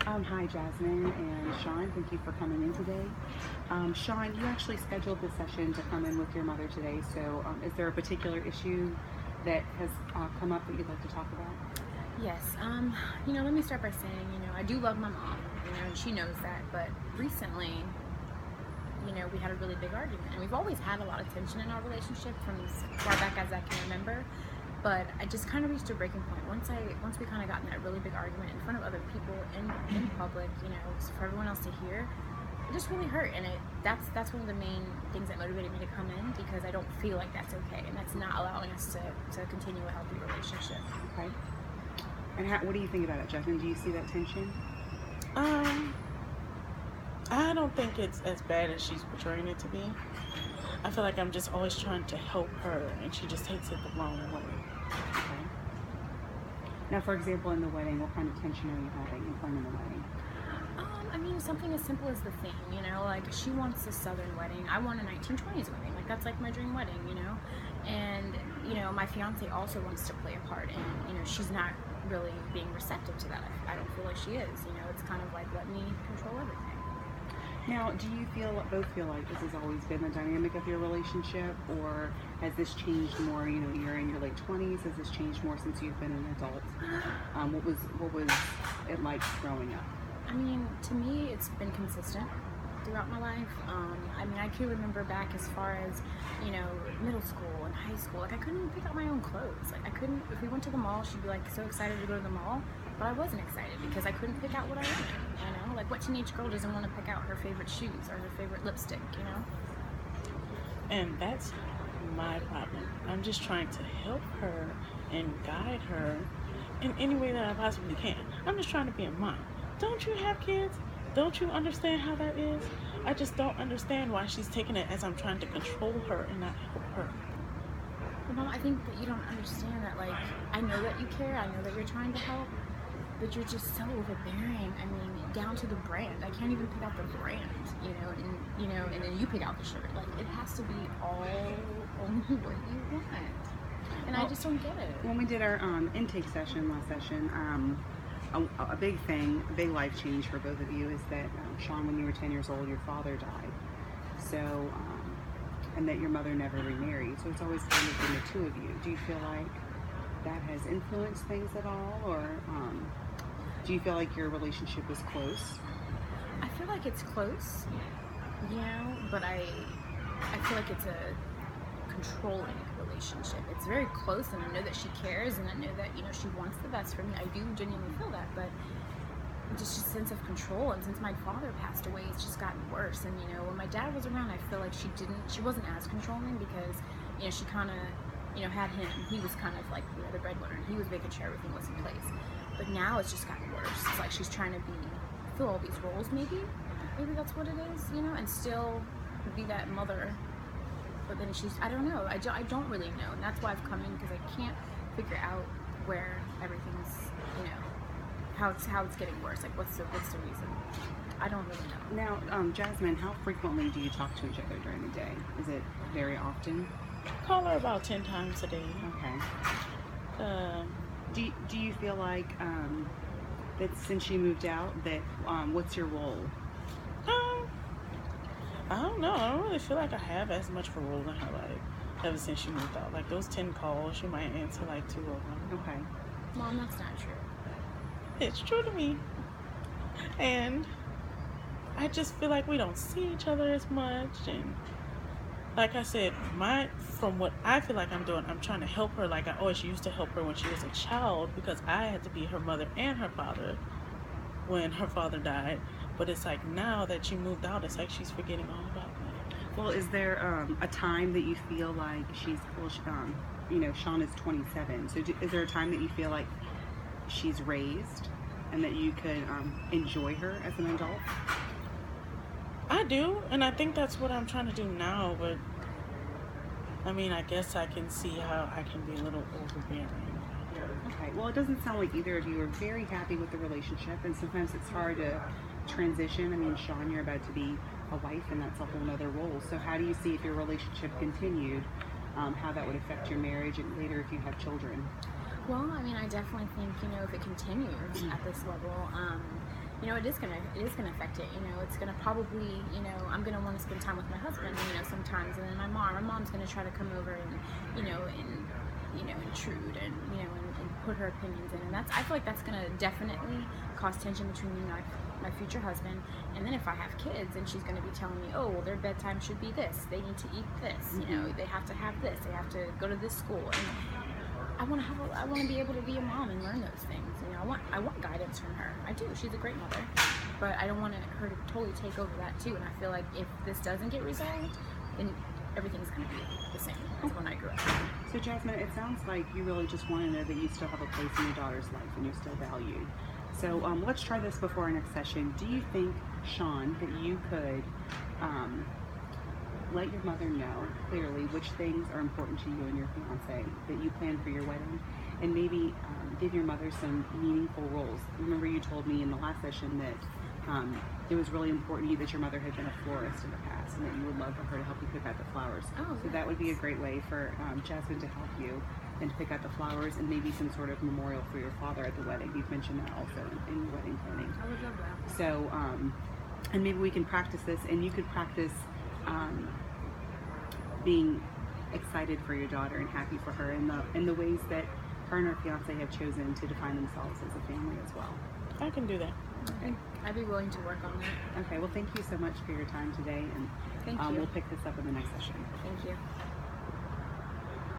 Hi, Jasmine and Sean. Thank you for coming in today. Sean, you actually scheduled this session to come in with your mother today. So, is there a particular issue that has come up that you'd like to talk about? Yes. Let me start by saying, I do love my mom, and she knows that. But recently, we had a really big argument, and we've always had a lot of tension in our relationship from as far back as I can remember. But I just kind of reached a breaking point once we kind of got in that really big argument in front of other people in public, for everyone else to hear. It just really hurt, and that's one of the main things that motivated me to come in, because I don't feel like that's okay, and that's not allowing us to continue a healthy relationship. Okay. And what do you think about it, Jasmine? Do you see that tension? I don't think it's as bad as she's portraying it to be. I feel like I'm just always trying to help her, and she just takes it the wrong way. Okay. Now, for example, in the wedding, what kind of tension are you having in planning the wedding? Something as simple as the theme, like she wants a Southern wedding. I want a 1920s wedding. Like, that's like my dream wedding, And, my fiance also wants to play a part, and, she's not really being receptive to that. I don't feel like she is, It's kind of like, let me control everything. Now, do you both feel like this has always been the dynamic of your relationship, or has this changed more? You're in your late 20s. Has this changed more since you've been an adult? What was it like growing up? To me, it's been consistent throughout my life. I can remember back as far as, middle school and high school. Like, I couldn't even pick out my own clothes. Like, I couldn't, if we went to the mall, she'd be like so excited to go to the mall, but I wasn't excited because I couldn't pick out what I wanted, Like, what teenage girl doesn't want to pick out her favorite shoes or her favorite lipstick, And that's my problem. I'm just trying to help her and guide her in any way that I possibly can. I'm just trying to be a mom. Don't you have kids? Don't you understand how that is? I just don't understand why she's taking it as I'm trying to control her and not help her. Well, Mom, I think that you don't understand that. Like, I know that you care. I know that you're trying to help, but you're just so overbearing. Down to the brand. I can't even pick out the brand, and then you pick out the shirt. Like, it has to be all only what you want. And I just don't get it. When we did our intake session last session, a big life change for both of you is that, Sean, when you were 10 years old, your father died. So, and that your mother never remarried. So it's always kind of been the two of you. Do you feel like that has influenced things at all? Or do you feel like your relationship is close? I feel like it's close, but I feel like it's a controlling relationship. It's very close, and I know that she cares, and I know that she wants the best for me. I do genuinely feel that, but just a sense of control. And since my father passed away, it's just gotten worse. And when my dad was around, I feel like she wasn't as controlling, because she kind of had him. He was kind of like the breadwinner, and he was making sure everything was in place. But now it's just gotten worse. It's like she's trying to fill all these roles. Maybe that's what it is, and still be that mother. But then I don't know. I don't really know, and that's why I've come in, because I can't figure out where everything's, how it's getting worse. Like, what's the reason? I don't really know. Now, Jasmine, how frequently do you talk to each other during the day? Is it very often? I call her about 10 times a day. Okay. Do you feel like that since you moved out, that what's your role? I don't know. I don't really feel like I have as much of a role in her life ever since she moved out. Like, those 10 calls, she might answer like 2 of them. Okay. Mom, that's not true. It's true to me. And I just feel like we don't see each other as much. And like I said, from what I feel like I'm doing, I'm trying to help her like I always used to help her when she was a child, because I had to be her mother and her father when her father died. But it's like, now that she moved out, it's like she's forgetting all about me. Well, is there a time that you feel like Sean is 27, so is there a time that you feel like she's raised and that you could enjoy her as an adult? I do, and I think that's what I'm trying to do now, but I guess I can see how I can be a little overbearing. Okay, well, it doesn't sound like either of you are very happy with the relationship, and sometimes it's hard to transition. Sean, you're about to be a wife, and that's a whole other role. So how do you see, if your relationship continued, how that would affect your marriage and later if you have children? Well, I mean, I definitely think, if it continues at this level, it is gonna affect it. It's gonna probably, I'm gonna want to spend time with my husband, sometimes, and then my mom's gonna try to come over and, intrude and, and put her opinions in, and I feel like that's gonna definitely cause tension between me and my future husband. And then if I have kids, and she's gonna be telling me, oh, well, their bedtime should be this, they need to eat this, they have to have this, they have to go to this school, and I want to be able to be a mom and learn those things. I want guidance from her. I do. She's a great mother, but I don't want her to totally take over that too. And I feel like if this doesn't get resolved, then everything's going to be the same as when I grew up. So Jasmine, it sounds like you really just want to know that you still have a place in your daughter's life and you're still valued. So let's try this before our next session. Do you think, Sean, that you could let your mother know clearly which things are important to you and your fiance that you plan for your wedding, and maybe give your mother some meaningful roles? Remember, you told me in the last session that it was really important to you that your mother had been a florist in the past, and that you would love for her to help you pick out the flowers. Oh, so that would be a great way for Jasmine to help you and to pick out the flowers, and maybe some sort of memorial for your father at the wedding. You've mentioned that also in your wedding planning. I would love that. So, and maybe we can practice this, and you could practice being excited for your daughter and happy for her in the ways that her and her fiance have chosen to define themselves as a family as well. I can do that. Okay. I'd be willing to work on that. Okay, well, thank you so much for your time today, and Thank you. we'll pick this up in the next session. Thank you.